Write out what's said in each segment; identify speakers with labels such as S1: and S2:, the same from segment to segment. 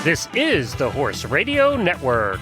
S1: This is the Horse Radio Network.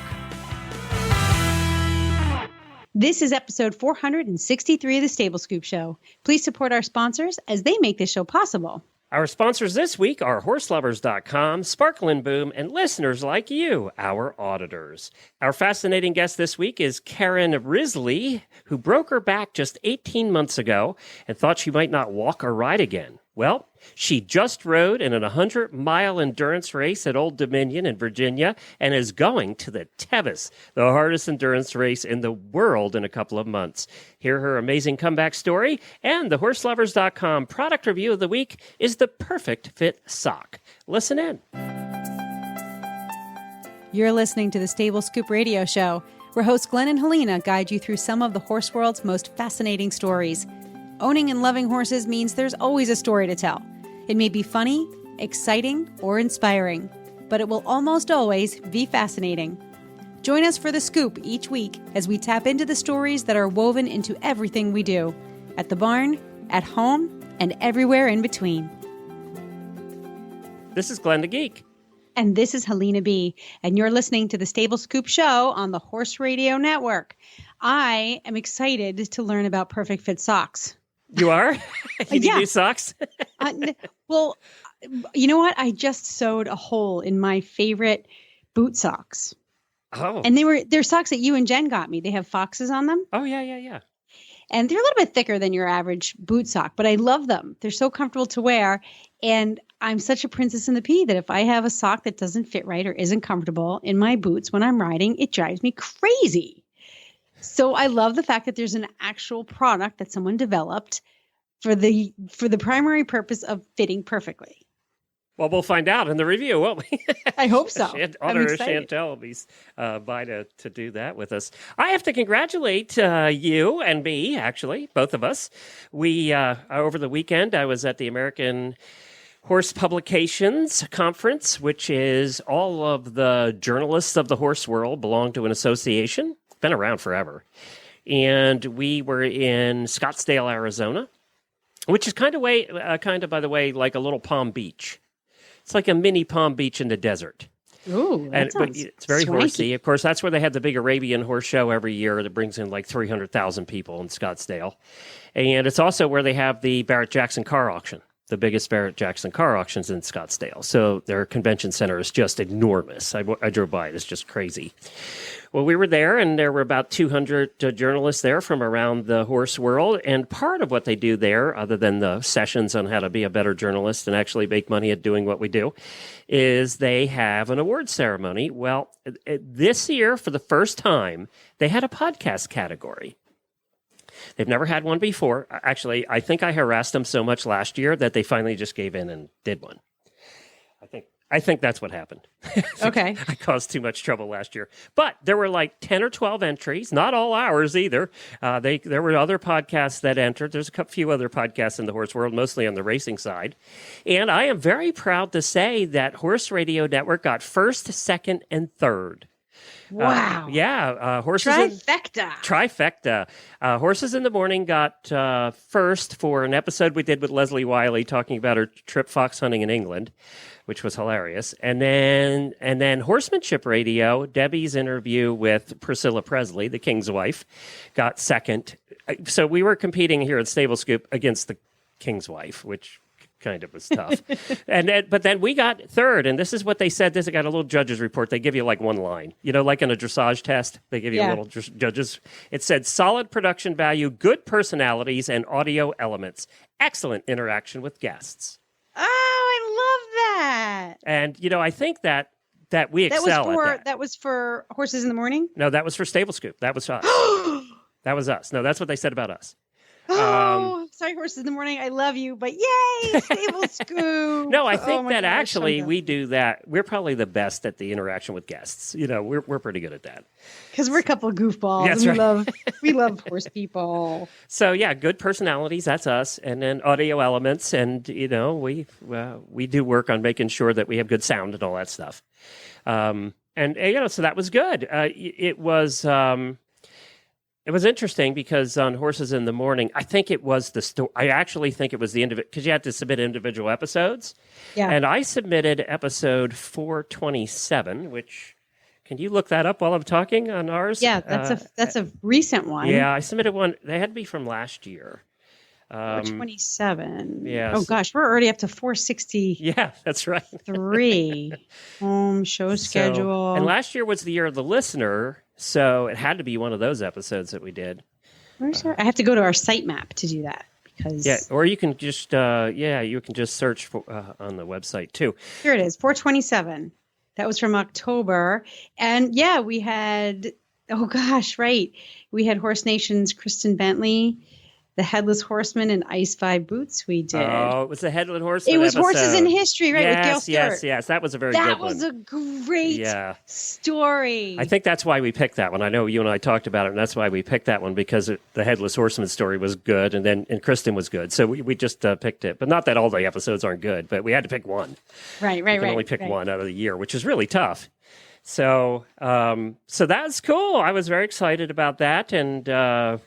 S2: This is episode 463 of the Stable Scoop Show. Please support our sponsors as they make this show possible.
S1: Our sponsors this week are HorseLovers.com, Sparkle & Boom, and listeners like you, our auditors. Our fascinating guest this week is Caren Risley, who broke her back just 18 months ago and thought she might not walk or ride again. Well, she just rode in an 100-mile endurance race at Old Dominion in Virginia and is going to the Tevis, the hardest endurance race in the world, in a couple of months. Hear her amazing comeback story, and the HorseLovers.com product review of the week is the perfect fit sock. Listen in.
S2: You're listening to the Stable Scoop Radio Show, where hosts Glenn and Helena guide you through some of the horse world's most fascinating stories. Owning and loving horses means there's always a story to tell. It may be funny, exciting, or inspiring, but it will almost always be fascinating. Join us for The Scoop each week as we tap into the stories that are woven into everything we do, at the barn, at home, and everywhere in between.
S1: This is Glenn the Geek.
S2: And this is Helena B., and you're listening to the Stable Scoop Show on the Horse Radio Network. I am excited to learn about Perfect Fit socks.
S1: You are? You need new socks?
S2: Well, you know what? I just sewed a hole in my favorite boot socks.
S1: Oh.
S2: And they're socks that you and Jen got me. They have foxes on them.
S1: Oh, yeah.
S2: And they're a little bit thicker than your average boot sock, but I love them. They're so comfortable to wear. And I'm such a princess in the pea that if I have a sock that doesn't fit right or isn't comfortable in my boots when I'm riding, it drives me crazy. So I love the fact that there's an actual product that someone developed for the primary purpose of fitting perfectly.
S1: Well, we'll find out in the review, won't we?
S2: I hope so.
S1: Auditor Chantel will be by to do that with us. I have to congratulate you and me, actually, both of us. We over the weekend, I was at the American Horse Publications Conference, which is all of the journalists of the horse world belong to an association. Been around forever. And we were in Scottsdale, Arizona, which is kind of, by the way, like a little Palm Beach. It's like a mini Palm Beach in the desert.
S2: Ooh, that sounds
S1: it's very
S2: swanky.
S1: horsey. Of course, that's where they have the big Arabian horse show every year that brings in like 300,000 people in Scottsdale. And it's also where they have the Barrett-Jackson car auction. The biggest Barrett-Jackson car auctions in Scottsdale. So their convention center is just enormous. I drove by it. It's just crazy. Well, we were there, and there were about 200 journalists there from around the horse world. And part of what they do there, other than the sessions on how to be a better journalist and actually make money at doing what we do, is they have an award ceremony. Well, this year, for the first time, they had a podcast category. They've never had one before. Actually, I think I harassed them so much last year that they finally just gave in and did one. I think that's what happened.
S2: Okay.
S1: I caused too much trouble last year. But there were like 10 or 12 entries, not all ours either. There were other podcasts that entered. There's a few other podcasts in the horse world, mostly on the racing side. And I am very proud to say that Horse Radio Network got first, second, and third.
S2: Wow.
S1: Horses Trifecta. Horses in the Morning got first for an episode we did with Leslie Wiley talking about her trip fox hunting in England, which was hilarious. And then Horsemanship Radio, Debbie's interview with Priscilla Presley, the King's wife, got second. So we were competing here at Stable Scoop against the King's wife, which kind of was tough. But then we got third, and this is what they said. I got a little judge's report. They give you like one line, like in a dressage test, they give you a little judges. It said solid production value, good personalities, and audio elements, excellent interaction with guests.
S2: Oh, I love that.
S1: And, I think that we excel at that.
S2: That was for Horses in the Morning?
S1: No, that was for Stable Scoop. That was us. That was us. No, that's what they said about us.
S2: Oh, sorry, Horses in the Morning. I love you, but yay, Stable Scoop.
S1: No, I think that actually we do that. We're probably the best at the interaction with guests. We're pretty good at that.
S2: Because we're a couple of goofballs.
S1: That's
S2: and
S1: right.
S2: we love horse people.
S1: So yeah, good personalities. That's us, and then audio elements, and we do work on making sure that we have good sound and all that stuff. So that was good. It was. It was interesting because on Horses in the Morning, I think it was the story. I actually think it was the individual, because you had to submit individual episodes.
S2: Yeah.
S1: And I submitted episode 427, which, can you look that up while I'm talking on ours?
S2: Yeah, that's a recent one.
S1: Yeah, I submitted one. They had to be from last year.
S2: 427.
S1: Yes.
S2: Oh gosh, we're already up to 463.
S1: Yeah, that's right.
S2: Home show schedule.
S1: And last year was the year of the listener, so it had to be one of those episodes that we did.
S2: I have to go to our sitemap to do that because
S1: or you can just you can just search for on the website too.
S2: Here it is, 427. That was from October, and we had we had Horse Nation's Kristen Bentley, the Headless Horseman, and Ice 5 Boots we did.
S1: Oh, it was the Headless Horseman.
S2: It was
S1: episode.
S2: Horses in History, right? With Gail Stewart.
S1: Yes. That was a very good one.
S2: That was a great story.
S1: I think that's why we picked that one. I know you and I talked about it, and that's why we picked that one, because the Headless Horseman story was good, and Kristen was good. So we just picked it. But not that all the episodes aren't good, but we had to pick one.
S2: Right.
S1: You can only pick one out of the year, which is really tough. So that's cool. I was very excited about that, and I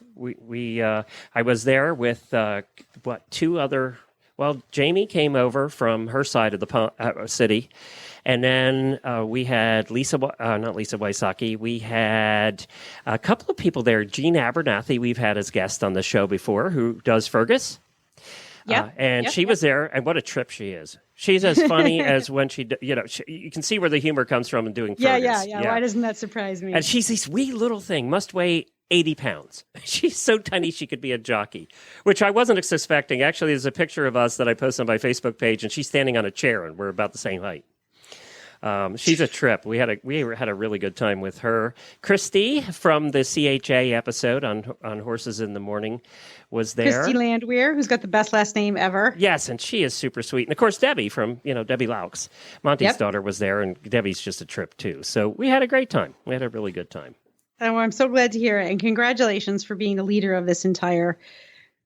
S1: was there with two other. Well, Jamie came over from her side of the city, and then we had not Lisa Wysocki. We had a couple of people there. Jean Abernathy, we've had as guest on the show before, who does Fergus. She was there, and what a trip she is. She's as funny as when you can see where the humor comes from in doing Fergus.
S2: Yeah. Why doesn't that surprise me?
S1: And she's this wee little thing, must weigh 80 pounds. She's so tiny she could be a jockey, which I wasn't suspecting. Actually, there's a picture of us that I posted on my Facebook page, and she's standing on a chair, and we're about the same height. She's a trip. We had a really good time with her. Christy from the CHA episode on Horses in the Morning was there.
S2: Christy Landwehr, who's got the best last name ever.
S1: Yes, and she is super sweet. And of course, Debbie from Debbie Laux, Monty's daughter, was there, and Debbie's just a trip too. So we had a great time. We had a really good time.
S2: Oh, I'm so glad to hear it, and congratulations for being the leader of this entire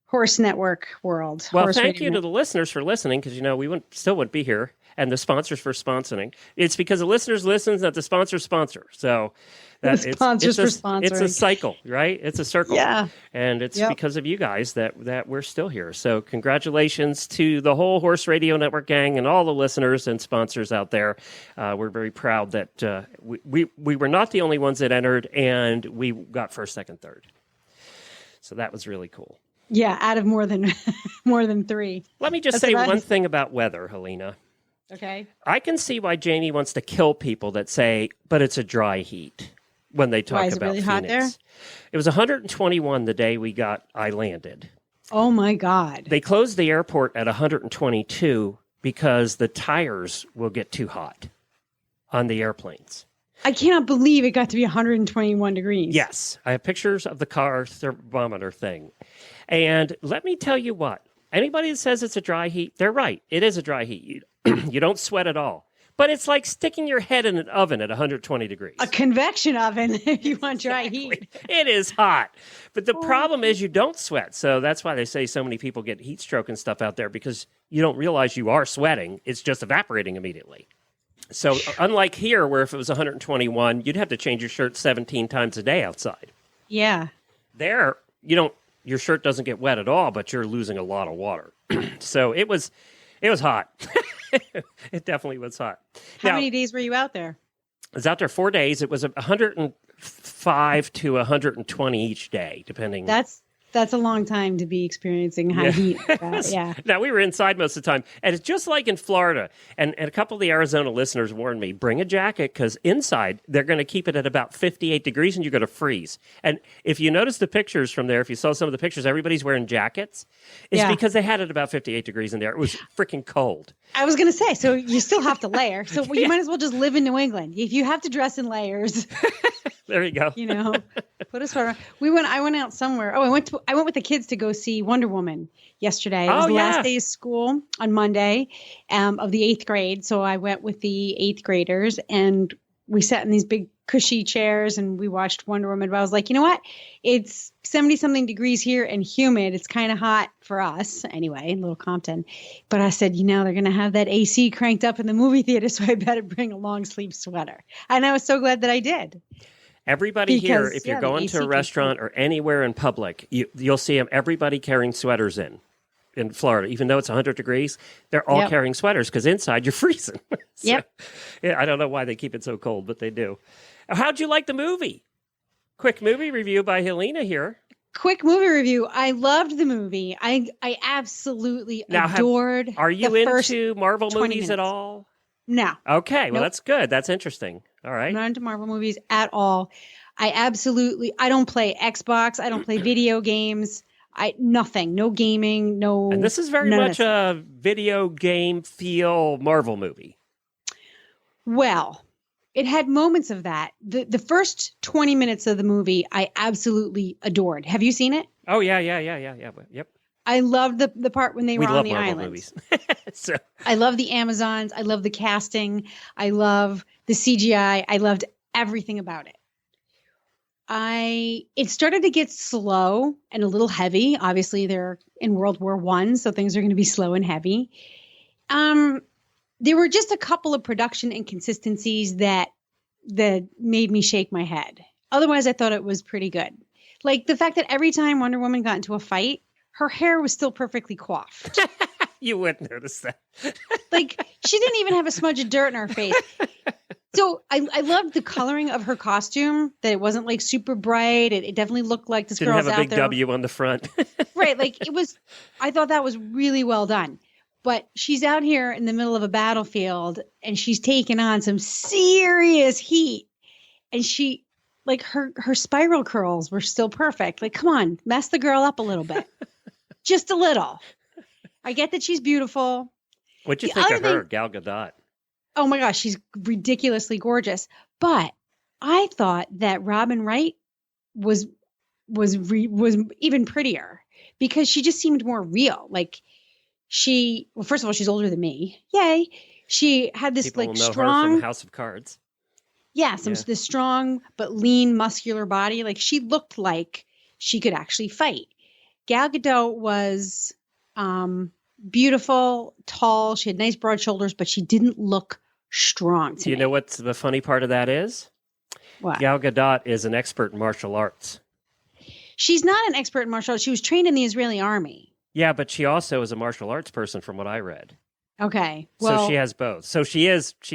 S2: horse network world.
S1: Well, thank you to the listeners for listening, because we still wouldn't be here. And the sponsors for sponsoring. It's because the listeners listen that the sponsors sponsor. So
S2: it's for sponsoring.
S1: It's a cycle, right? It's a circle.
S2: Yeah.
S1: And it's because of you guys that we're still here. So congratulations to the whole Horse Radio Network gang and all the listeners and sponsors out there. We're very proud that we were not the only ones that entered, and we got first, second, third. So that was really cool.
S2: Yeah, out of more than 3.
S1: Let me just say one thing about weather, Helena.
S2: Okay.
S1: I can see why Jamie wants to kill people that say, but it's a dry heat when they talk
S2: about Phoenix. Why, is it really hot there?
S1: It was 121 the day I landed.
S2: Oh my God.
S1: They closed the airport at 122 because the tires will get too hot on the airplanes.
S2: I cannot believe it got to be 121 degrees.
S1: Yes. I have pictures of the car thermometer thing. And let me tell you what. Anybody that says it's a dry heat, they're right. It is a dry heat. You don't sweat at all. But it's like sticking your head in an oven at 120 degrees.
S2: A convection oven if you want dry heat.
S1: It is hot. But the problem is you don't sweat. So that's why they say so many people get heat stroke and stuff out there, because you don't realize you are sweating. It's just evaporating immediately. So unlike here, where if it was 121, you'd have to change your shirt 17 times a day outside.
S2: Yeah.
S1: There, your shirt doesn't get wet at all, but you're losing a lot of water. So it was hot. It definitely was hot.
S2: How many days were you out there?
S1: I was out there 4 days. It was 105 to 120 each day, depending.
S2: That's a long time to be experiencing high heat. Yeah.
S1: Now, we were inside most of the time. And it's just like in Florida. And a couple of the Arizona listeners warned me, bring a jacket, because inside they're going to keep it at about 58 degrees and you're going to freeze. And if you notice the pictures from there, if you saw some of the pictures, everybody's wearing jackets. It's because they had it about 58 degrees in there. It was freaking cold.
S2: I was going to say, so you still have to layer. So you might as well just live in New England. If you have to dress in layers.
S1: There you go.
S2: Put a sweater on. I went out somewhere. Oh, I went with the kids to go see Wonder Woman yesterday. It was the last day of school on Monday of the 8th grade. So I went with the 8th graders, and we sat in these big cushy chairs and we watched Wonder Woman. But I was like, you know what? It's 70-something degrees here and humid. It's kind of hot for us anyway, in Little Compton. But I said, they're going to have that AC cranked up in the movie theater, so I better bring a long sleeve sweater. And I was so glad that I did.
S1: Everybody here,
S2: Because,
S1: if you're
S2: the
S1: going
S2: AC
S1: to a
S2: keeps
S1: restaurant or anywhere in public, you'll see everybody carrying sweaters in Florida. Even though it's 100 degrees, they're all
S2: Yep.
S1: carrying sweaters because inside you're freezing. So,
S2: Yep.
S1: yeah, I don't know why they keep it so cold, but they do. How'd you like the movie? Quick movie review by Helena here.
S2: Quick movie review. I loved the movie. I absolutely adored.
S1: Are you
S2: the first
S1: into Marvel
S2: 20
S1: movies at
S2: minutes.
S1: all?
S2: No.
S1: Okay, well,
S2: Nope.
S1: that's good. That's interesting. All right.
S2: I'm not into Marvel movies at all. I don't play Xbox. I don't play video games. Nothing. No gaming. No.
S1: And this is very
S2: none of
S1: much
S2: this.
S1: a video game feel Marvel movie.
S2: Well, it had moments of that. The first 20 minutes of the movie, I absolutely adored. Have you seen it?
S1: Oh, yeah. Yep.
S2: I loved the part when they
S1: We
S2: were on
S1: love
S2: the
S1: Marvel
S2: island.
S1: movies. So,
S2: I love the Amazons. I love the casting. I love the CGI. I loved everything about it. It started to get slow and a little heavy. Obviously, they're in World War I, so things are going to be slow and heavy. There were just a couple of production inconsistencies that made me shake my head. Otherwise, I thought it was pretty good. Like the fact that every time Wonder Woman got into a fight, her hair was still perfectly coiffed.
S1: you wouldn't notice that.
S2: Like she didn't even have a smudge of dirt in her face. So I loved the coloring of her costume, that it wasn't like super bright. It definitely looked like this
S1: Didn't
S2: girl's
S1: have a
S2: out
S1: big
S2: there.
S1: W on the front.
S2: Right. Like I thought that was really well done. But she's out here in the middle of a battlefield and she's taking on some serious heat. And her spiral curls were still perfect. Like, come on, mess the girl up a little bit. Just a little. I get that she's beautiful.
S1: What'd you
S2: The
S1: think
S2: other
S1: of her,
S2: thing-
S1: Gal Gadot?
S2: Oh my gosh, she's ridiculously gorgeous. But I thought that Robin Wright was even prettier because she just seemed more real. Like first of all, she's older than me. Yay. She had this
S1: People
S2: like
S1: will know her
S2: strong,
S1: from House of Cards.
S2: this strong but lean, muscular body. Like she looked like she could actually fight. Gal Gadot was beautiful, tall. She had nice broad shoulders, but she didn't look strong to
S1: Do you
S2: me.
S1: know what the funny part of that is?
S2: What?
S1: Gal Gadot is an expert in martial arts.
S2: She's not an expert in martial arts. She was trained in the Israeli army.
S1: Yeah, but she also is a martial arts person from what I read.
S2: Okay. Well,
S1: So she has both. So she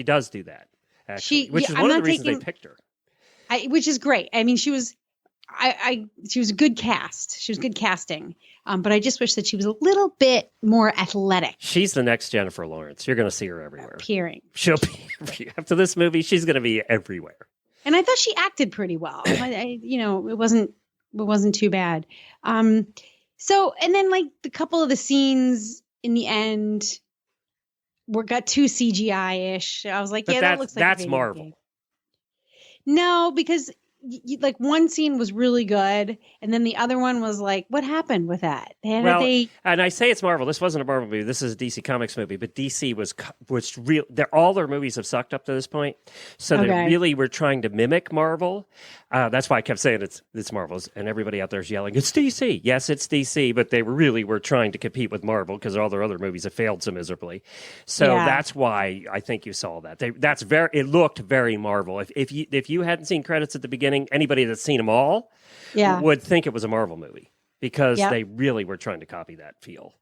S1: does do that, actually, which is
S2: I'm
S1: one of
S2: not
S1: the reasons
S2: taking-
S1: they picked her.
S2: which is great. I mean, she was a good cast. She was good casting. But I just wish that she was a little bit more athletic.
S1: She's the next Jennifer Lawrence. You're going to see her everywhere.
S2: Appearing.
S1: She'll be, after this movie, she's going to be everywhere.
S2: And I thought she acted pretty well. It wasn't too bad. So, and then like the couple of the scenes in the end got too CGI-ish. I was like,
S1: But
S2: yeah, that looks like a
S1: that's
S2: video
S1: Marvel.
S2: game. No, because like one scene was really good, and then the other one was like, what happened with that? And
S1: And I say it's Marvel. This wasn't a Marvel movie. This is a DC Comics movie. But DC was real. All their movies have sucked up to this point. So they really were trying to mimic Marvel. That's why I kept saying it's Marvel's. And everybody out there is yelling, it's DC. Yes, it's DC. But they were trying to compete with Marvel because all their other movies have failed so miserably. So that's why I think you saw that. It looked very Marvel. If you hadn't seen credits at the beginning, anybody that's seen them all would think it was a Marvel movie because they really were trying to copy that feel.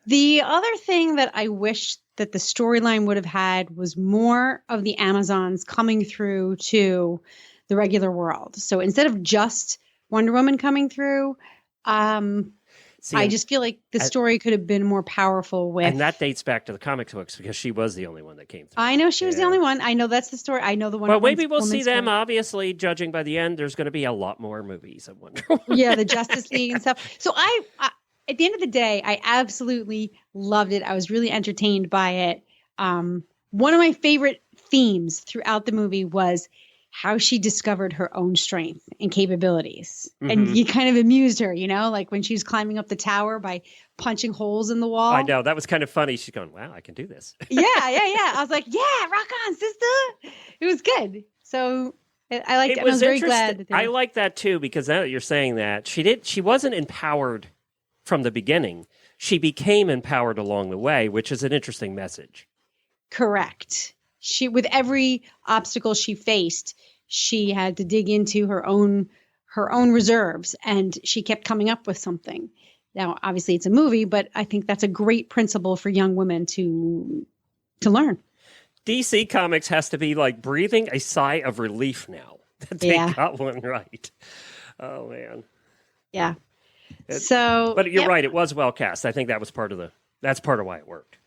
S2: The other thing that I wish that the storyline would have had was more of the Amazons coming through to the regular world. So instead of just Wonder Woman coming through, I just feel like the story could have been more powerful with.
S1: And that dates back to the comic books because she was the only one that came through.
S2: I know she was the only one. I know that's the story. I know the one.
S1: Well, maybe we'll see them. Obviously, judging by the end, there's going to be a lot more movies of Wonder Woman.
S2: Yeah, the Justice League and stuff. So I at the end of the day, I absolutely loved it. I was really entertained by it. One of my favorite themes throughout the movie was how she discovered her own strength and capabilities. Mm-hmm. And you kind of amused her, like when she was climbing up the tower by punching holes in the wall.
S1: I know. That was kind of funny. She's going, wow, I can do this.
S2: Yeah. I was like, yeah, rock on, sister. It was good. So I liked it. I was very glad.
S1: I like that too, because now that you're saying that, she wasn't empowered from the beginning. She became empowered along the way, which is an interesting message.
S2: Correct. With every obstacle she faced, she had to dig into her own reserves, and she kept coming up with something. Now, obviously, it's a movie, but I think that's a great principle for young women to learn.
S1: DC Comics has to be like breathing a sigh of relief now that they got one right. Oh man.
S2: Yeah.
S1: But you're right. It was well cast. I think that was that's part of why it worked.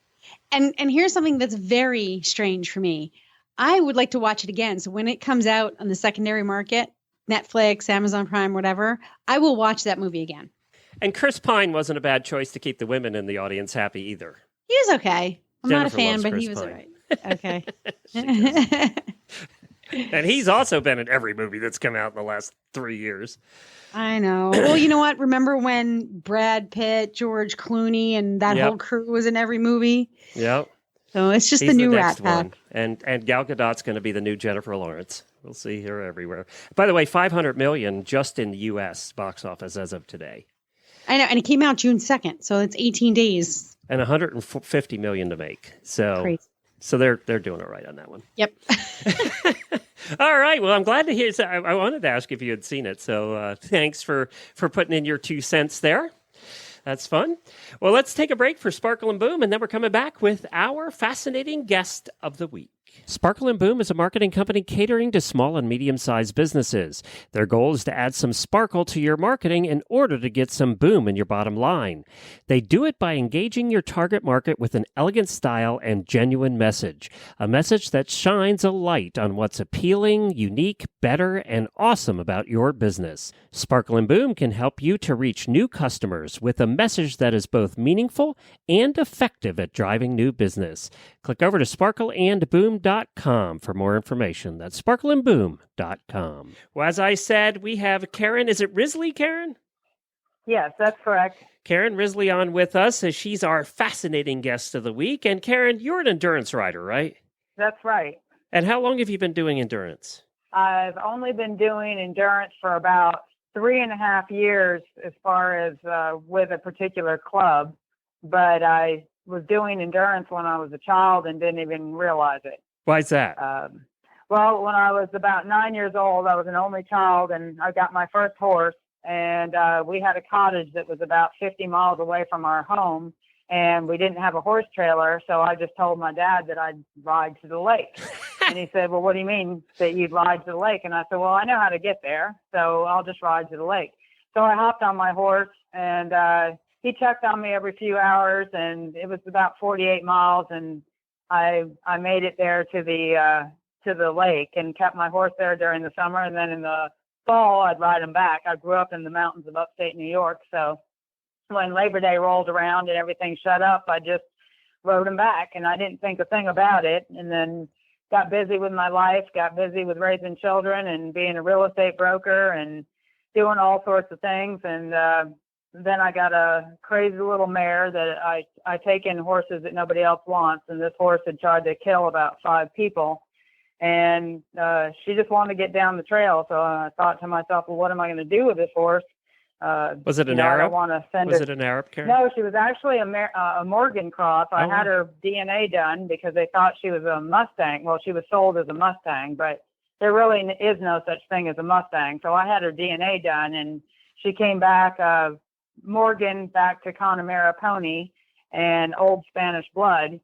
S2: And here's something that's very strange for me. I would like to watch it again. So when it comes out on the secondary market, Netflix, Amazon Prime, whatever, I will watch that movie again.
S1: And Chris Pine wasn't a bad choice to keep the women in the audience happy either.
S2: He was okay. I'm not a fan, but
S1: Chris
S2: he was
S1: Pine.
S2: all right. Okay.
S1: And he's also been in every movie that's come out in the last 3 years.
S2: I know. Well, you know what? Remember when Brad Pitt, George Clooney, and that whole crew was in every movie?
S1: Yep.
S2: So it's just the new Rat Pack.
S1: And Gal Gadot's going to be the new Jennifer Lawrence. We'll see her everywhere. By the way, $500 million just in the U.S. box office as of today.
S2: I know, and it came out June 2nd, so it's 18 days.
S1: And $150 million to make. So
S2: crazy.
S1: So they're doing it right on that one.
S2: Yep.
S1: All right. Well, I'm glad to hear. So I wanted to ask if you had seen it. So thanks for putting in your 2 cents there. That's fun. Well, let's take a break for Sparkle and Boom, and then we're coming back with our fascinating guest of the week. Sparkle and Boom is a marketing company catering to small and medium-sized businesses. Their goal is to add some sparkle to your marketing in order to get some boom in your bottom line. They do it by engaging your target market with an elegant style and genuine message, a message that shines a light on what's appealing, unique, better, and awesome about your business. Sparkle and Boom can help you to reach new customers with a message that is both meaningful and effective at driving new business. Click over to sparkleandboom.com for more information. That's sparkleandboom.com. Well, as I said, we have Caren. Is it Risley, Caren?
S3: Yes, that's correct.
S1: Caren Risley on with us as she's our fascinating guest of the week. And Caren, you're an endurance rider, right?
S3: That's right.
S1: And how long have you been doing endurance?
S3: I've only been doing endurance for about 3.5 years as far as with a particular club, but I was doing endurance when I was a child and didn't even realize it.
S1: Why is that?
S3: Well, when I was about 9 years old, I was an only child, and I got my first horse, and we had a cottage that was about 50 miles away from our home, and we didn't have a horse trailer, so I just told my dad that I'd ride to the lake. And he said, well, what do you mean that you'd ride to the lake? And I said, well, I know how to get there, so I'll just ride to the lake. So I hopped on my horse, and he checked on me every few hours, and it was about 48 miles, and I made it there to the lake and kept my horse there during the summer, and then in the fall I'd ride him back. I grew up in the mountains of upstate New York, so when Labor Day rolled around and everything shut up, I just rode him back, and I didn't think a thing about it, and then got busy with my life, got busy with raising children and being a real estate broker and doing all sorts of things, and then I got a crazy little mare that I take in horses that nobody else wants, and this horse had tried to kill about 5 people, and she just wanted to get down the trail. So I thought to myself, well, what am I going to do with this horse?
S1: Was it an Arab?
S3: I don't want to send
S1: Was
S3: her.
S1: it an Arab, Caren?
S3: No, she was actually a Morgan cross. I had her DNA done because they thought she was a Mustang. Well, she was sold as a Mustang, but there really is no such thing as a Mustang. So I had her DNA done, and she came back Morgan back to Connemara pony and old Spanish blood.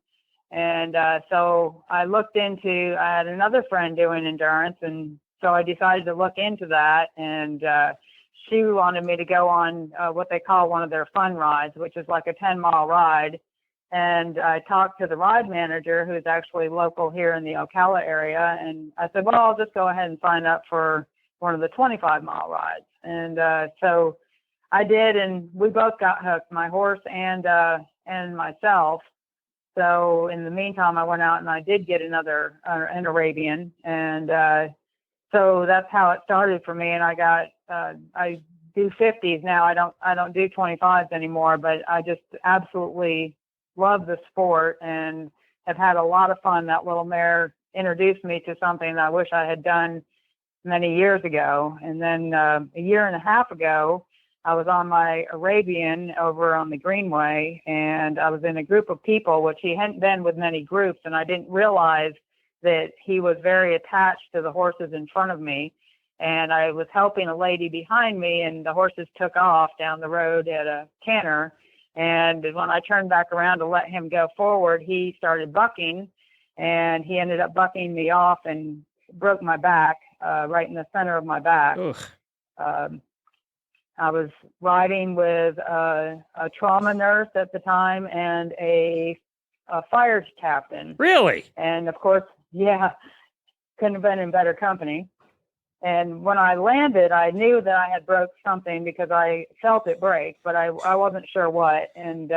S3: And so I had another friend doing endurance, and so I decided to look into that, and she wanted me to go on what they call one of their fun rides, which is like a 10-mile ride. And I talked to the ride manager, who's actually local here in the Ocala area, and I said, well, I'll just go ahead and sign up for one of the 25-mile rides. And so I did, and we both got hooked, my horse and myself. So in the meantime, I went out and I did get an Arabian, and so that's how it started for me. And I got I do 50s now. I don't do 25s anymore, but I just absolutely love the sport and have had a lot of fun. That little mare introduced me to something that I wish I had done many years ago. And then a year and a half ago, I was on my Arabian over on the Greenway, and I was in a group of people, which he hadn't been with many groups, and I didn't realize that he was very attached to the horses in front of me. And I was helping a lady behind me, and the horses took off down the road at a canter. And when I turned back around to let him go forward, he started bucking, and he ended up bucking me off and broke my back, right in the center of my back. I was riding with a trauma nurse at the time and a fire captain.
S1: Really?
S3: And of course, yeah, couldn't have been in better company. And when I landed, I knew that I had broke something because I felt it break, but I wasn't sure what. And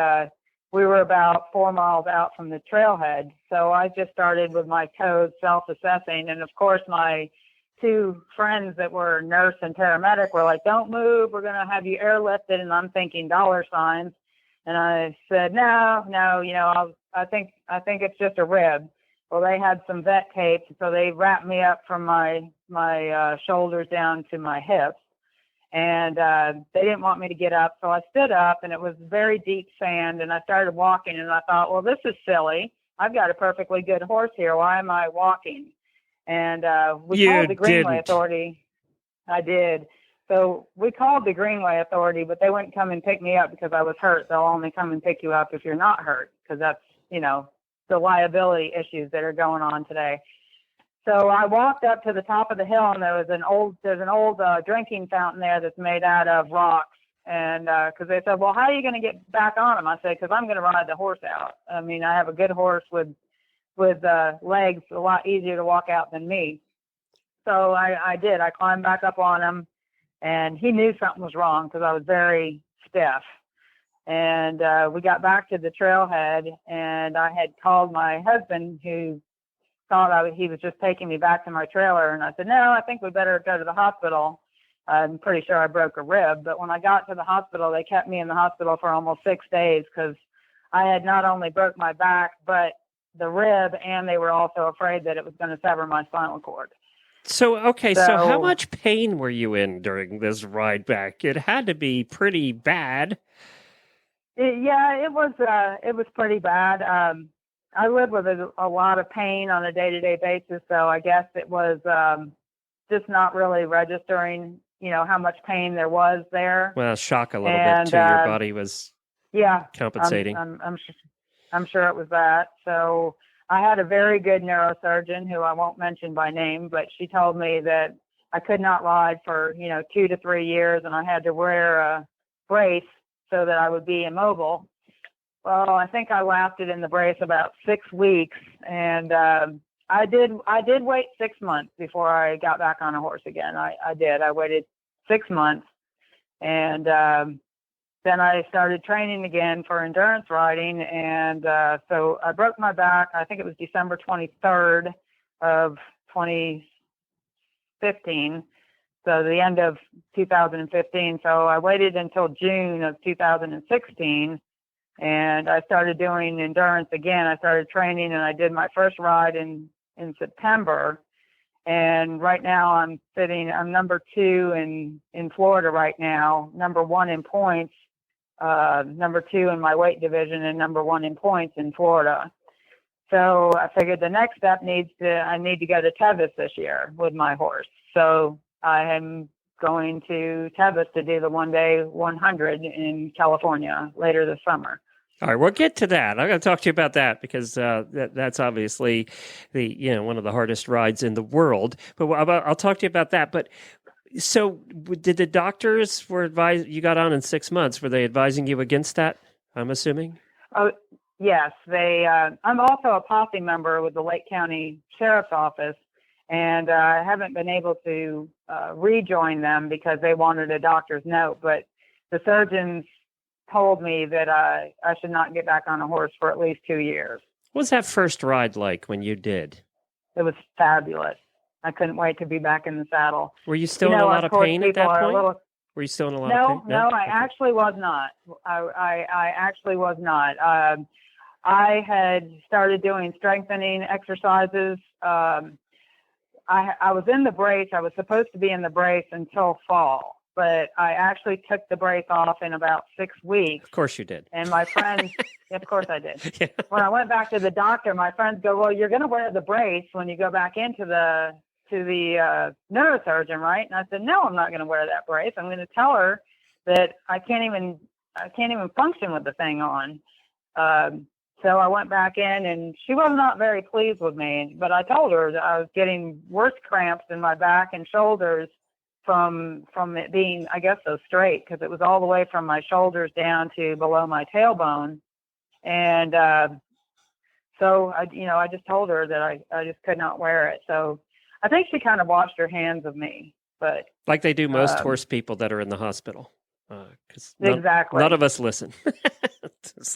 S3: we were about 4 miles out from the trailhead. So I just started with my toes self-assessing. And of course, my 2 friends that were nurse and paramedic were like, "Don't move. We're going to have you airlifted." And I'm thinking dollar signs. And I said, no, I think it's just a rib. Well, they had some vet tape, so they wrapped me up from my shoulders down to my hips, and they didn't want me to get up. So I stood up, and it was very deep sand, and I started walking, and I thought, well, this is silly. I've got a perfectly good horse here. Why am I walking? And we called the Greenway Authority. I did. So we called the Greenway Authority, but they wouldn't come and pick me up because I was hurt. They'll only come and pick you up if you're not hurt, because that's, the liability issues that are going on today. So I walked up to the top of the hill, and there's an old drinking fountain there that's made out of rocks. And because they said, well, how are you going to get back on them? I said, because I'm going to ride the horse out. I mean, I have a good horse with legs a lot easier to walk out than me. So I did. I climbed back up on him, and he knew something was wrong because I was very stiff. And we got back to the trailhead, and I had called my husband, who thought he was just taking me back to my trailer. And I said, no, I think we better go to the hospital. I'm pretty sure I broke a rib. But when I got to the hospital, they kept me in the hospital for almost 6 days because I had not only broke my back, but the rib, and they were also afraid that it was going to sever my spinal cord.
S1: So how much pain were you in during this ride back? It had to be pretty bad.
S3: It was pretty bad. I lived with a lot of pain on a day-to-day basis, so I guess it was just not really registering, how much pain there was there.
S1: Well, shock a little bit too. Your body was compensating.
S3: I'm sure it was that. So I had a very good neurosurgeon who I won't mention by name, but she told me that I could not ride for 2 to 3 years, and I had to wear a brace so that I would be immobile. Well, I think I lasted in the brace about 6 weeks, and I did wait 6 months before I got back on a horse again. I did. I waited 6 months, and then I started training again for endurance riding, and so I broke my back. I think it was December 23rd of 2015. So the end of 2015. So I waited until June of 2016, and I started doing endurance again. I started training, and I did my first ride in September. And right now I'm number 2 in Florida right now, number 1 in points, number 2 in my weight division, and number 1 in points in Florida. So I figured the next step I need to go to Tevis this year with my horse. So I am going to Tevis to do the 1-day 100 in California later this summer.
S1: All right, we'll get to that. I'm going to talk to you about that because that's obviously one of the hardest rides in the world. But I'll talk to you about that. But so, did the doctors you got on in 6 months? Were they advising you against that? I'm assuming.
S3: Oh yes, they. I'm also a posse member with the Lake County Sheriff's Office. And I haven't been able to rejoin them because they wanted a doctor's note. But the surgeons told me that I should not get back on a horse for at least 2 years.
S1: What was that first ride like when you did?
S3: It was fabulous. I couldn't wait to be back in the saddle.
S1: Were you still in a lot of pain at that point? Were you still in a lot of pain?
S3: No, I actually was not. I actually was not. I had started doing strengthening exercises. I was in the brace. I was supposed to be in the brace until fall. but I actually took the brace off in about 6 weeks.
S1: Of course you did.
S3: And my friends, of course I did.
S1: Yeah.
S3: When I went back to the doctor, my friends go, well, you're going to wear the brace when you go back into the neurosurgeon, right? And I said, no, I'm not going to wear that brace. I'm going to tell her that I can't even function with the thing on. So I went back in, and she was not very pleased with me. But I told her that I was getting worse cramps in my back and shoulders from it being, I guess, so straight, because it was all the way from my shoulders down to below my tailbone. And so I just told her that I just could not wear it. So I think she kind of washed her hands of me. But
S1: like they do most horse people that are in the hospital. Because
S3: exactly.
S1: None of us listen.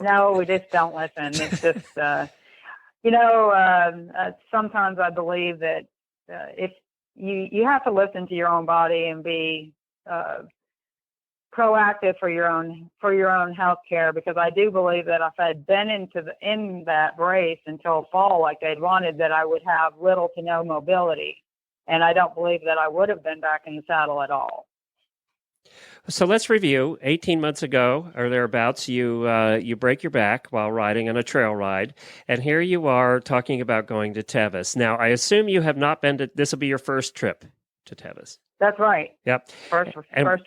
S3: No, we just don't listen. It's just, sometimes I believe that if you have to listen to your own body and be proactive for your own health care, because I do believe that if I'd been in that brace until fall like they'd wanted, that I would have little to no mobility, and I don't believe that I would have been back in the saddle at all.
S1: So let's review. 18 months ago or thereabouts, you break your back while riding on a trail ride, and here you are talking about going to Tevis. Now, I assume you have not been to. This will be your first trip to Tevis.
S3: That's right.
S1: Yep.
S3: First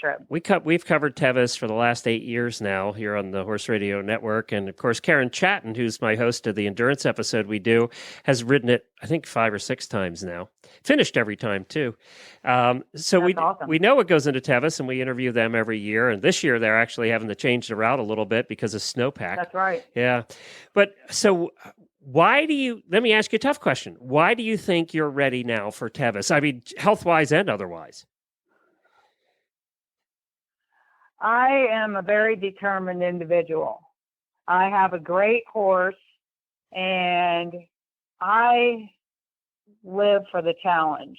S3: trip.
S1: We've covered Tevis for the last 8 years now here on the Horse Radio Network. And, of course, Caren Chatton, who's my host of the endurance episode we do, has ridden it, I think, 5 or 6 times now. Finished every time, too. So
S3: That's awesome.
S1: We know what goes into Tevis, and we interview them every year. And this year they're actually having to change the route a little bit because of snowpack.
S3: That's right.
S1: Yeah. But so let me ask you a tough question. Why do you think you're ready now for Tevis? I mean, health-wise and otherwise.
S3: I am a very determined individual. I have a great horse, and I live for the challenge.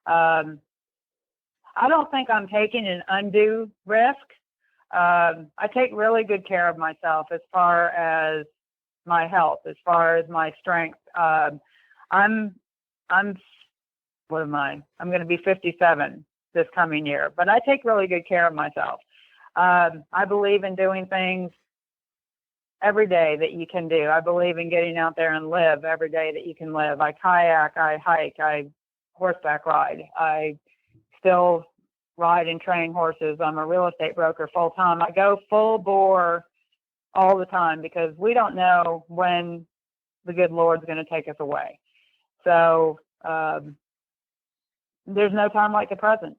S3: I don't think I'm taking an undue risk. I take really good care of myself as far as my health, as far as my strength. I'm what am I? I'm going to be 57 this coming year, but I take really good care of myself. I believe in doing things every day that you can do. I believe in getting out there and live every day that you can live. I kayak, I hike, I horseback ride. I still ride and train horses. I'm a real estate broker full time. I go full bore all the time because we don't know when the good Lord's going to take us away. So there's no time like the present.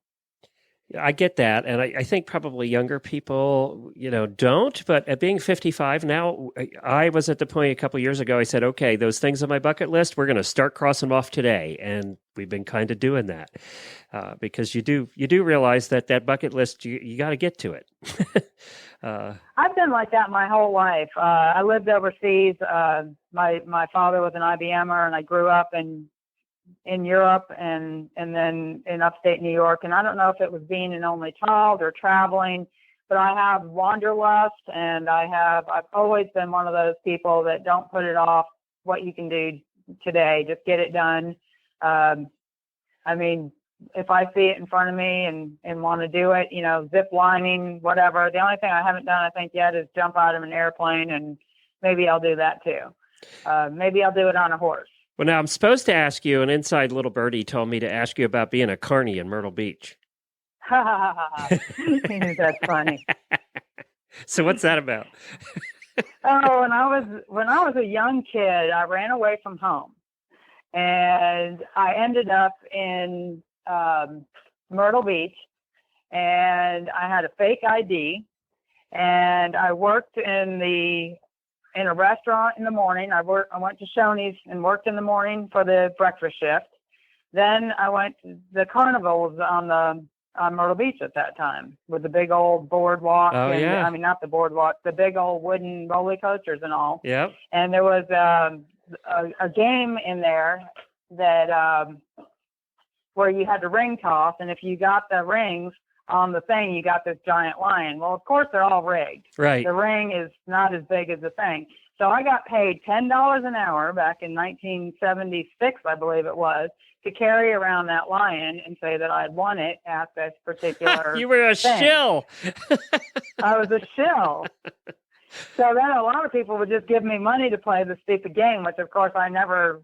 S1: I get that, and I think probably younger people, don't. But at being 55 now, I was at the point a couple of years ago. I said, "Okay, those things on my bucket list, we're going to start crossing them off today," and we've been kind of doing that because you do realize that bucket list you got to get to it.
S3: I've been like that my whole life. I lived overseas. My father was an IBMer, and I grew up in Europe and then in upstate New York. And I don't know if it was being an only child or traveling, but I have wanderlust, and I've always been one of those people that don't put it off what you can do today. Just get it done. I mean, if I see it in front of me and want to do it, zip lining, whatever. The only thing I haven't done, I think, yet is jump out of an airplane, and maybe I'll do that too. Maybe I'll do it on a horse.
S1: Well, now I'm supposed to ask you, an inside little birdie told me to ask you about being a carny in Myrtle Beach.
S3: That's funny.
S1: So what's that about?
S3: When I was a young kid, I ran away from home, and I ended up in Myrtle Beach, and I had a fake ID, and I worked in a restaurant in the morning. I went to Shoney's and worked in the morning for the breakfast shift. Then I went to the carnivals on Myrtle Beach at that time with the big old boardwalk.
S1: Oh, yeah.
S3: I mean, not the boardwalk, the big old wooden roller coasters and all.
S1: Yep.
S3: And there was a game in there that where you had to ring toss, and if you got the rings, on the thing, you got this giant lion. Well, of course, they're all rigged.
S1: Right.
S3: The ring is not as big as the thing. So I got paid $10 an hour back in 1976, I believe it was, to carry around that lion and say that I'd won it at this particular
S1: You were a
S3: thing.
S1: shill.
S3: I was a shill. So then a lot of people would just give me money to play the stupid game, which of course I never,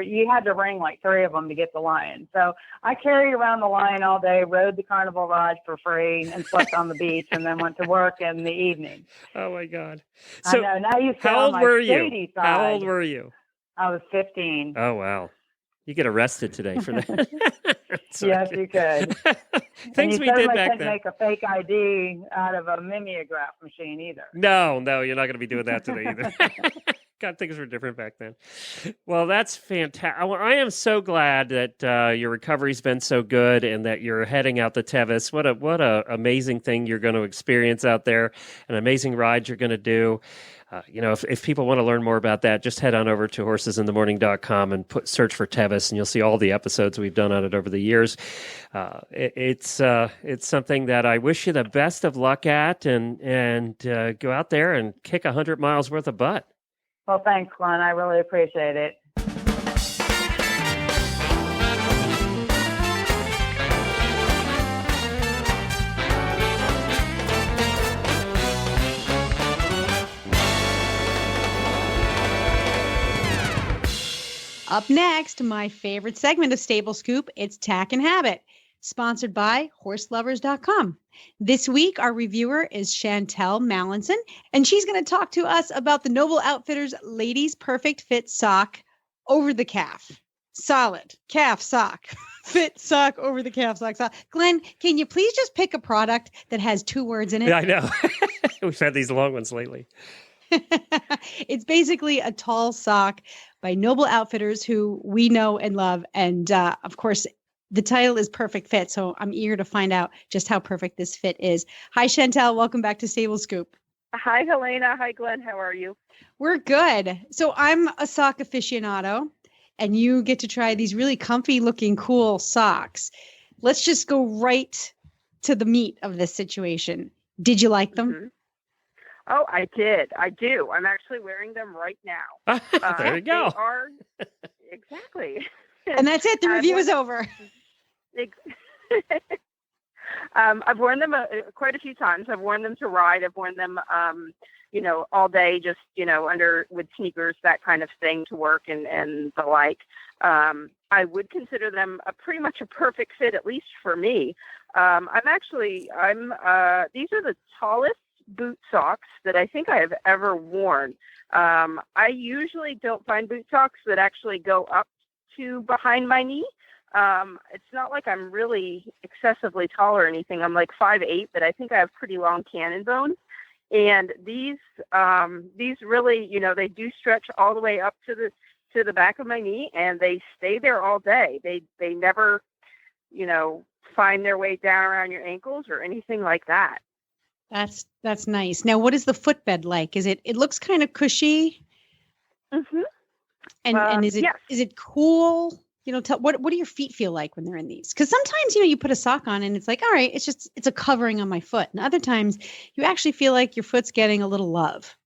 S3: you had to ring like 3 of them to get the lion. So I carried around the lion all day, rode the carnival ride for free, and slept on the beach, and then went to work in the evening.
S1: Oh my God. So
S3: I know, now you
S1: how old were you?
S3: Side.
S1: How old were you?
S3: I was 15.
S1: Oh, wow. You get arrested today for that.
S3: Yes, you could.
S1: Things we did back then.
S3: Couldn't make a fake ID out of a mimeograph machine either.
S1: No, you're not going to be doing that today either. God, things were different back then. Well, that's fantastic. I am so glad that your recovery's been so good and that you're heading out to Tevis. What a amazing thing you're going to experience out there, an amazing ride you're going to do. If people want to learn more about that, just head on over to horsesinthemorning.com and search for Tevis, and you'll see all the episodes we've done on it over the years. It's something that I wish you the best of luck at, and go out there and kick 100 miles worth of butt.
S3: Well, thanks, Glenn. I really appreciate it.
S2: Up next, my favorite segment of Stable Scoop, it's Tack and Habit, sponsored by horselovers.com. This week, our reviewer is Chantel Mallinson, and she's going to talk to us about the Noble Outfitters Ladies Perfect Fit Sock over the calf. Solid calf sock. Fit sock over the calf sock. Glenn, can you please just pick a product that has 2 words in it?
S1: Yeah, I know. We've had these long ones lately.
S2: It's basically a tall sock by Noble Outfitters, who we know and love. And of course, the title is Perfect Fit. So I'm eager to find out just how perfect this fit is. Hi, Chantel. Welcome back to Stable Scoop.
S4: Hi, Helena. Hi, Glenn. How are you?
S2: We're good. So I'm a sock aficionado, and you get to try these really comfy looking, cool socks. Let's just go right to the meat of this situation. Did you like them?
S4: Mm-hmm. Oh, I did. I do. I'm actually wearing them right now.
S1: There you go.
S4: They are exactly.
S2: And that's it. The review is over.
S4: I've worn them quite a few times. I've worn them to ride. I've worn them, all day, just, under with sneakers, that kind of thing, to work and the like. I would consider them pretty much a perfect fit, at least for me. These are the tallest boot socks that I think I have ever worn. I usually don't find boot socks that actually go up to behind my knee. It's not like I'm really excessively tall or anything. I'm like 5'8", but I think I have pretty long cannon bones. And these really, they do stretch all the way up to the back of my knee, and they stay there all day. They never, find their way down around your ankles or anything like that.
S2: That's nice. Now, what is the footbed like? It looks kind of cushy?
S4: Mm-hmm.
S2: And is it
S4: yes.
S2: Is it cool? What do your feet feel like when they're in these? Because sometimes, you put a sock on and it's like, all right, it's a covering on my foot. And other times you actually feel like your foot's getting a little love.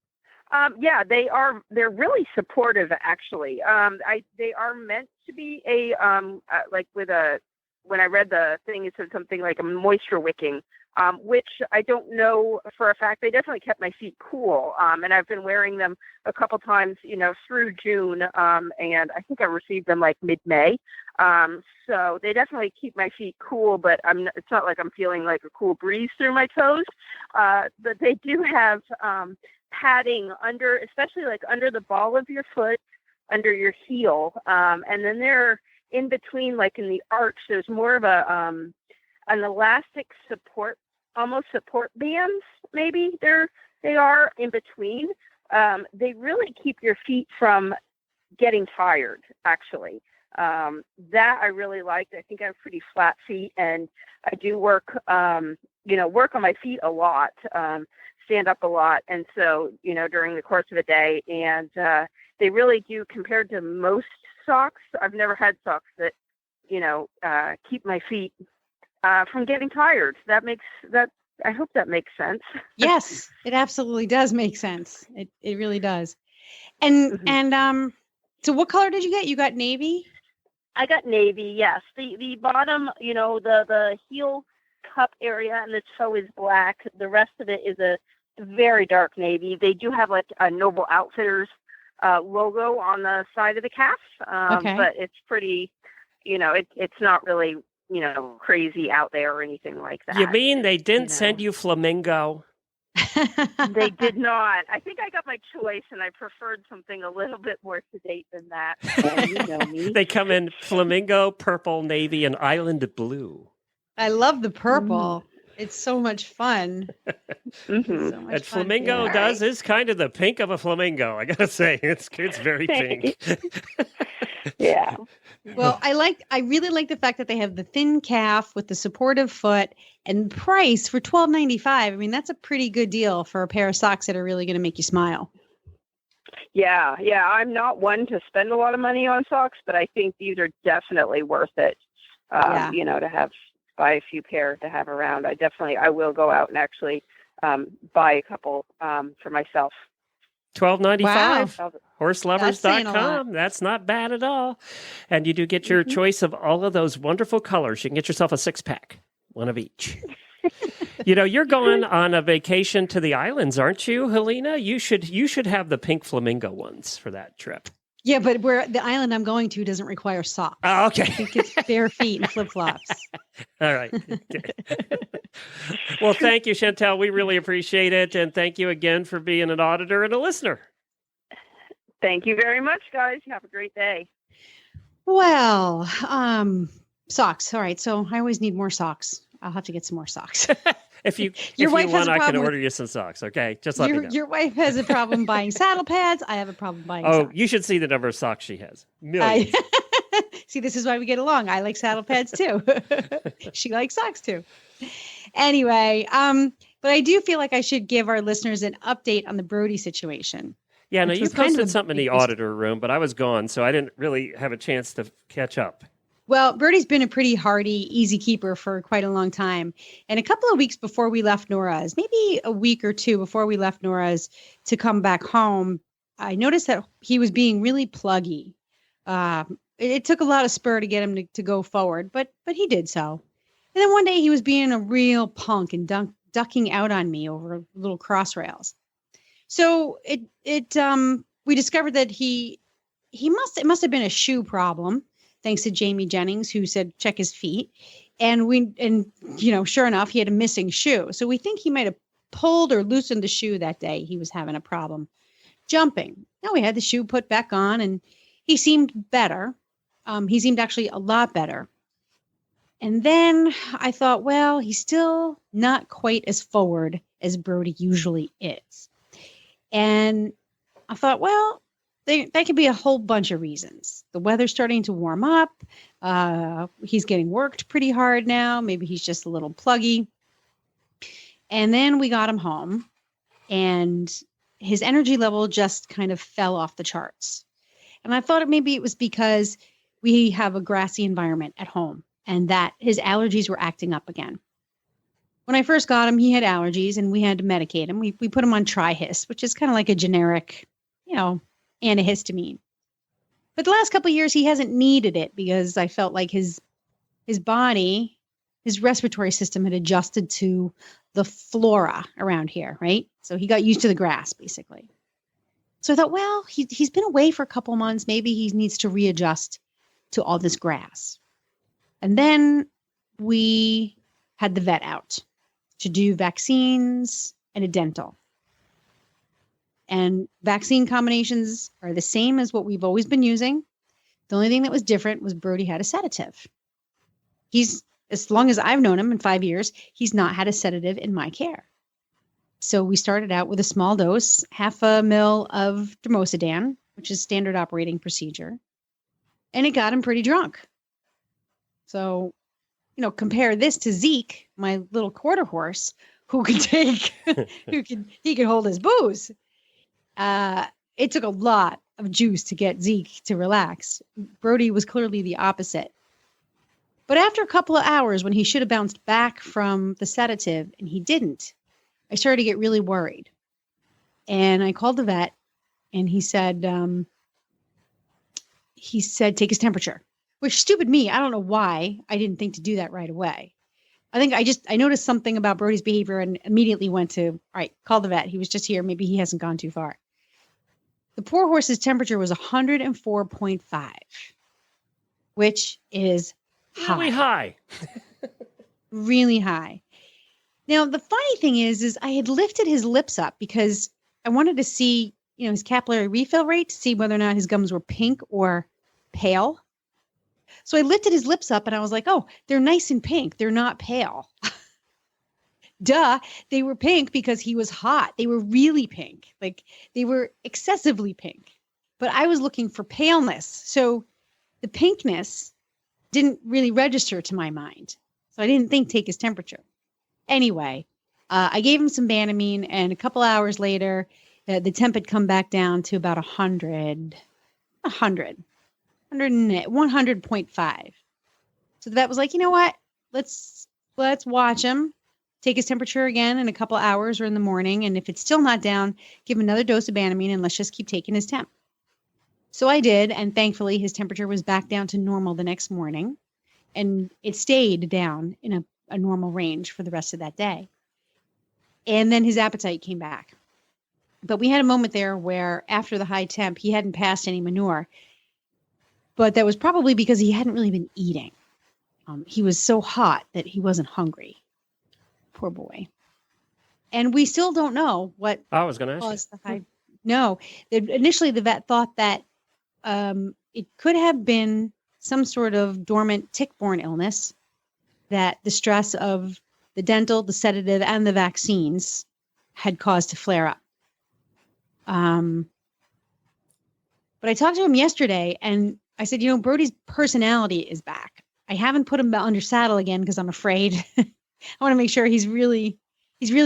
S4: Yeah, they're really supportive, actually. They are meant to be when I read the thing, it said something like a moisture wicking, which I don't know for a fact. They definitely kept my feet cool. And I've been wearing them a couple times, through June. And I think I received them like mid-May. So they definitely keep my feet cool, but it's not like I'm feeling like a cool breeze through my toes. But they do have padding especially like under the ball of your foot, under your heel. And then they're in between, like in the arch, there's more of an elastic support, almost support bands. Maybe they are in between. They really keep your feet from getting tired, actually. That I really liked. I think I have pretty flat feet, and I do work on my feet a lot, stand up a lot. And so, during the course of a day, and they really do, compared to most socks. I've never had socks that, keep my feet from getting tired. I hope that makes sense.
S2: Yes, it absolutely does make sense. It really does. And so what color did you get? You got navy?
S4: I got navy, yes. The bottom, the heel cup area and the toe is black. The rest of it is a very dark navy. They do have like a Noble Outfitters logo on the side of the calf, but it's pretty, it's not really, crazy out there or anything like that.
S1: You mean they didn't send you flamingo?
S4: They did not. I think I got my choice, and I preferred something a little bit more sedate than that. You know me.
S1: They come in flamingo, purple, navy, and island blue.
S2: I love the purple. It's so much fun.
S4: So
S1: much and flamingo is kind of the pink of a flamingo. I gotta say, it's very pink.
S4: Yeah.
S2: Well, I really like the fact that they have the thin calf with the supportive foot and price for $12.95. I mean, that's a pretty good deal for a pair of socks that are really going to make you smile.
S4: Yeah. I'm not one to spend a lot of money on socks, but I think these are definitely worth it. To buy a few pair to have around. I will go out and actually buy a couple for myself.
S1: $12.95.
S2: Wow.
S1: Horselovers.com. That's not bad at all. And you do get your choice of all of those wonderful colors. You can get yourself a 6-pack, one of each. You're going on a vacation to the islands, aren't you, Helena? You should have the pink flamingo ones for that trip.
S2: Yeah, but the island I'm going to doesn't require socks.
S1: Oh, okay.
S2: I think it's bare feet and flip-flops.
S1: All right. Well, thank you, Chantel. We really appreciate it. And thank you again for being an auditor and a listener.
S4: Thank you very much, guys. Have a great day.
S2: Well, socks. All right. So I always need more socks. I'll have to get some more socks.
S1: If you want, I can order you some socks. Okay, just let me know.
S2: Your wife has a problem buying saddle pads. I have a problem buying socks.
S1: You should see the number of socks she has. Millions.
S2: See, this is why we get along. I like saddle pads too. She likes socks too. Anyway, but I do feel like I should give our listeners an update on the Brody situation.
S1: Yeah, no, you posted something in the auditor room, but I was gone, so I didn't really have a chance to catch up.
S2: Well, Brody's been a pretty hardy, easy keeper for quite a long time. And a couple of weeks before we left Nora's, maybe a week or two before we left Nora's to come back home, I noticed that he was being really pluggy. It took a lot of spur to get him to go forward, but he did so. And then one day he was being a real punk and ducking out on me over little cross rails. So we discovered that it must have been a shoe problem. Thanks to Jamie Jennings, who said, check his feet. And sure enough, he had a missing shoe. So we think he might have pulled or loosened the shoe that day. He was having a problem jumping. Now we had the shoe put back on and he seemed better. He seemed actually a lot better. And then I thought, well, he's still not quite as forward as Brody usually is. And I thought, well, that could be a whole bunch of reasons. The weather's starting to warm up. He's getting worked pretty hard now. Maybe he's just a little pluggy. And then we got him home and his energy level just kind of fell off the charts. And I thought maybe it was because we have a grassy environment at home and that his allergies were acting up again. When I first got him, he had allergies and we had to medicate him. We put him on Trihis, which is kind of like a generic, antihistamine. But the last couple of years, he hasn't needed it because I felt like his body, his respiratory system had adjusted to the flora around here, right? So he got used to the grass, basically. So I thought, well, he's been away for a couple of months. Maybe he needs to readjust to all this grass. And then we had the vet out to do vaccines and a dental. And vaccine combinations are the same as what we've always been using. The only thing that was different was Brody had a sedative. As long as I've known him in 5 years, he's not had a sedative in my care. So we started out with a small dose, 0.5 ml of Dermosidan, which is standard operating procedure. And it got him pretty drunk. So, compare this to Zeke, my little quarter horse, who could take, he could hold his booze. It took a lot of juice to get Zeke to relax. Brody was clearly the opposite. But after a couple of hours, when he should have bounced back from the sedative and he didn't, I started to get really worried. And I called the vet and he said, take his temperature, which stupid me. I don't know why I didn't think to do that right away. I think I noticed something about Brody's behavior and immediately went to, all right, call the vet. He was just here. Maybe he hasn't gone too far. The poor horse's temperature was 104.5, which is
S1: really high.
S2: Really high. Now, the funny thing is I had lifted his lips up because I wanted to see, his capillary refill rate to see whether or not his gums were pink or pale. So I lifted his lips up and I was like, oh, they're nice and pink. They're not pale. Duh. They were pink because he was hot. They were really pink. Like they were excessively pink, but I was looking for paleness. So the pinkness didn't really register to my mind. So I didn't think take his temperature. Anyway, I gave him some Banamine and a couple hours later, the temp had come back down to about 100.5. So the vet was like, you know what? Let's watch him, take his temperature again in a couple hours or in the morning. And if it's still not down, give him another dose of Banamine and let's just keep taking his temp. So I did. And thankfully his temperature was back down to normal the next morning. And it stayed down in a normal range for the rest of that day. And then his appetite came back. But we had a moment there where after the high temp, he hadn't passed any manure. But that was probably because he hadn't really been eating. He was so hot that he wasn't hungry. Poor boy. And we still don't know what
S1: I was going to ask
S2: caused the high. No, initially the vet thought that it could have been some sort of dormant tick-borne illness that the stress of the dental, the sedative, and the vaccines had caused to flare up. But I talked to him yesterday and I said, Brody's personality is back. I haven't put him under saddle again because I'm afraid. I want to make sure he's really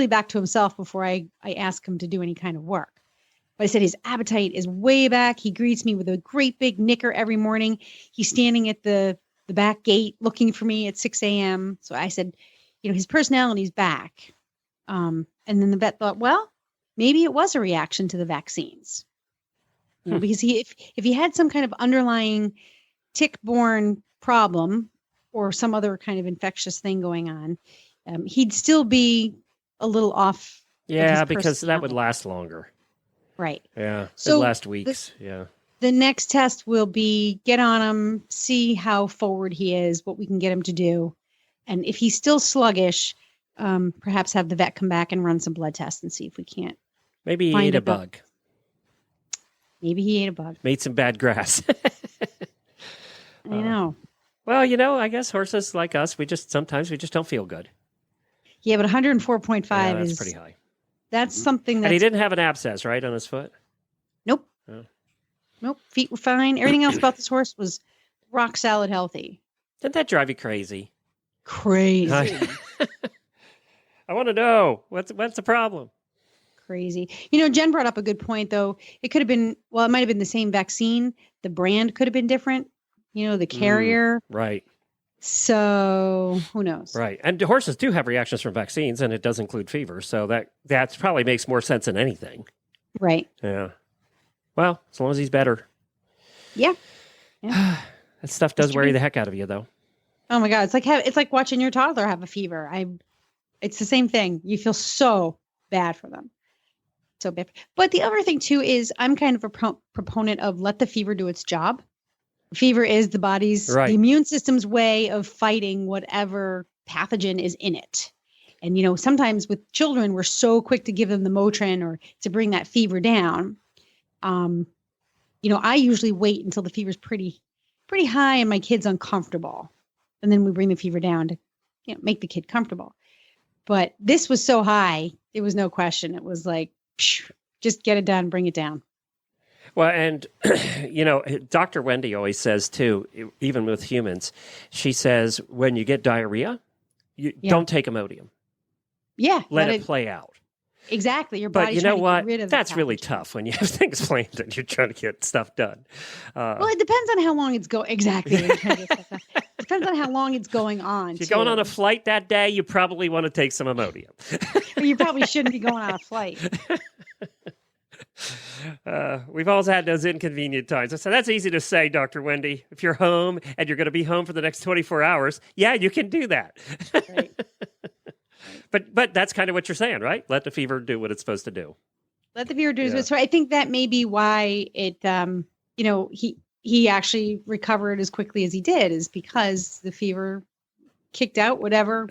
S2: back to himself before I ask him to do any kind of work. But I said his appetite is way back. He greets me with a great big nicker every morning. He's standing at the back gate looking for me at 6 a.m. So I said, his personality is back. And then the vet thought, well, maybe it was a reaction to the vaccines. Because if he had some kind of underlying tick-borne problem or some other kind of infectious thing going on, he'd still be a little off.
S1: Yeah, because that would last longer.
S2: Right.
S1: Yeah. So it'd last weeks.
S2: The next test will be get on him, see how forward he is, what we can get him to do. And if he's still sluggish, perhaps have the vet come back and run some blood tests and see if we can't.
S1: Maybe he ate a bug.
S2: Maybe he ate a bug.
S1: Made some bad grass.
S2: I know.
S1: Well, I guess horses like us, sometimes we just don't feel good.
S2: Yeah, but 104.5
S1: is pretty high.
S2: That's something that.
S1: And he didn't have an abscess, right, on his foot?
S2: Nope.
S1: Oh.
S2: Nope. Feet were fine. Everything else about this horse was rock solid healthy.
S1: Didn't that drive you crazy?
S2: Crazy.
S1: I want to know what's the problem.
S2: Crazy. Jen brought up a good point, though. It could have been, well, it might have been the same vaccine. The brand could have been different. The carrier.
S1: Right.
S2: So who knows?
S1: Right. And horses do have reactions from vaccines, and it does include fever. So that probably makes more sense than anything.
S2: Right.
S1: Yeah. Well, as long as he's better.
S2: Yeah.
S1: That stuff does worry the heck out of you, though.
S2: Oh my God. It's like watching your toddler have a fever. It's the same thing. You feel so bad for them. So bad. But the other thing too is I'm kind of a proponent of let the fever do its job. Fever is the body's, the immune system's way of fighting whatever pathogen is in it. And, sometimes with children, we're so quick to give them the Motrin or to bring that fever down. I usually wait until the fever's pretty high and my kid's uncomfortable. And then we bring the fever down to, make the kid comfortable. But this was so high, it was no question. It was like, just get it done, bring it down.
S1: Well, and, Dr. Wendy always says, too, even with humans, she says, when you get diarrhea, don't take Imodium.
S2: Yeah.
S1: Let it play out.
S2: Exactly. Your
S1: But
S2: body's
S1: you know what?
S2: Get rid of
S1: That's really tough when you have things planned and you're trying to get stuff done.
S2: Well, it depends on how long it's going. Exactly. The depends on how long it's going on.
S1: If you're going on a flight that day, you probably want to take some Imodium.
S2: You probably shouldn't be going on a flight.
S1: We've all had those inconvenient times. So that's easy to say, Dr. Wendy. If you're home and you're going to be home for the next 24 hours, yeah, you can do that.
S2: Right.
S1: But that's kind of what you're saying, right? Let the fever do what it's supposed to do.
S2: Let the fever do his best. So I think that may be why it, he actually recovered as quickly as he did, is because the fever kicked out whatever.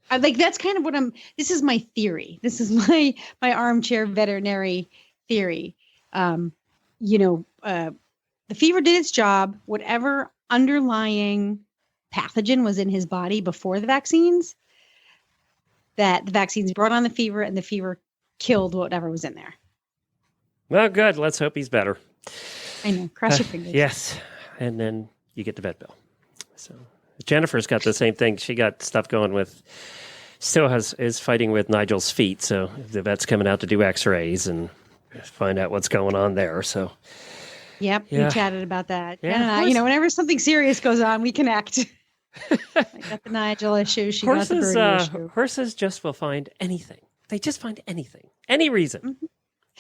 S2: That's kind of what this is my theory. This is my armchair veterinary theory. The fever did its job. Whatever underlying pathogen was in his body before the vaccines, that the vaccines brought on the fever, and the fever killed whatever was in there.
S1: Well, good. Let's hope he's better.
S2: I know. Cross your fingers.
S1: Yes. And then you get the vet bill. So Jennifer's got the same thing. She got stuff going with, is fighting with Nigel's feet. So the vet's coming out to do x-rays and find out what's going on there. So.
S2: Yep.
S1: Yeah.
S2: We chatted about that.
S1: Yeah.
S2: Whenever something serious goes on, we connect. I got the Nigel issue. She got the birdie issue.
S1: Horses just will find anything. They just find anything. Any reason.
S2: Mm-hmm.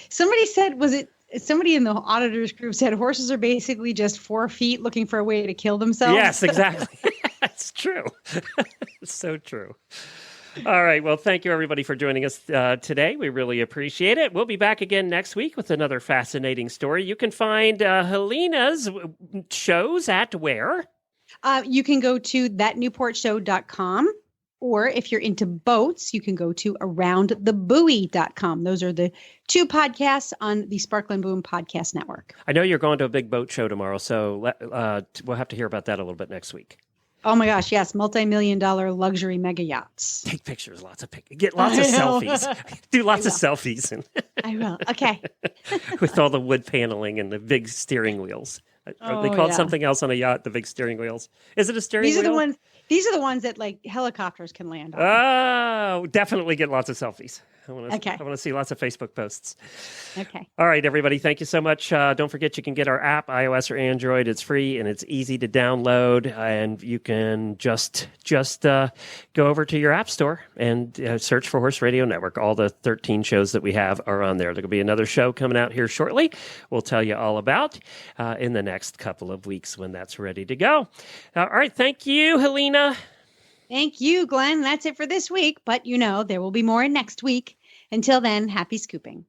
S2: Somebody said, somebody in the auditors group said horses are basically just 4 feet looking for a way to kill themselves.
S1: Yes, exactly. That's true. It's so true. All right. Well, thank you, everybody, for joining us today. We really appreciate it. We'll be back again next week with another fascinating story. You can find Helena's shows at where?
S2: You can go to thatnewportshow.com, or if you're into boats, you can go to aroundthebuoy.com. Those are the 2 podcasts on the Sparkle and Boom Podcast Network.
S1: I know you're going to a big boat show tomorrow, so we'll have to hear about that a little bit next week.
S2: Oh my gosh, yes. Multi-million-dollar luxury mega yachts.
S1: Take pictures, get lots of selfies. Do lots of selfies.
S2: I will. Okay.
S1: With all the wood paneling and the big steering wheels. Are they called something else on a yacht, the big steering wheels? Is it a steering wheel?
S2: These are the ones that like helicopters can land on.
S1: Oh, definitely get lots of selfies. I want to see lots of Facebook posts.
S2: Okay.
S1: All right, everybody. Thank you so much. Don't forget you can get our app, iOS or Android. It's free and it's easy to download. And you can just go over to your app store and search for Horse Radio Network. All the 13 shows that we have are on there. There'll be another show coming out here shortly. We'll tell you all about in the next couple of weeks when that's ready to go. All right. Thank you, Helena.
S2: Thank you, Glenn. That's it for this week. But there will be more next week. Until then, happy scooping.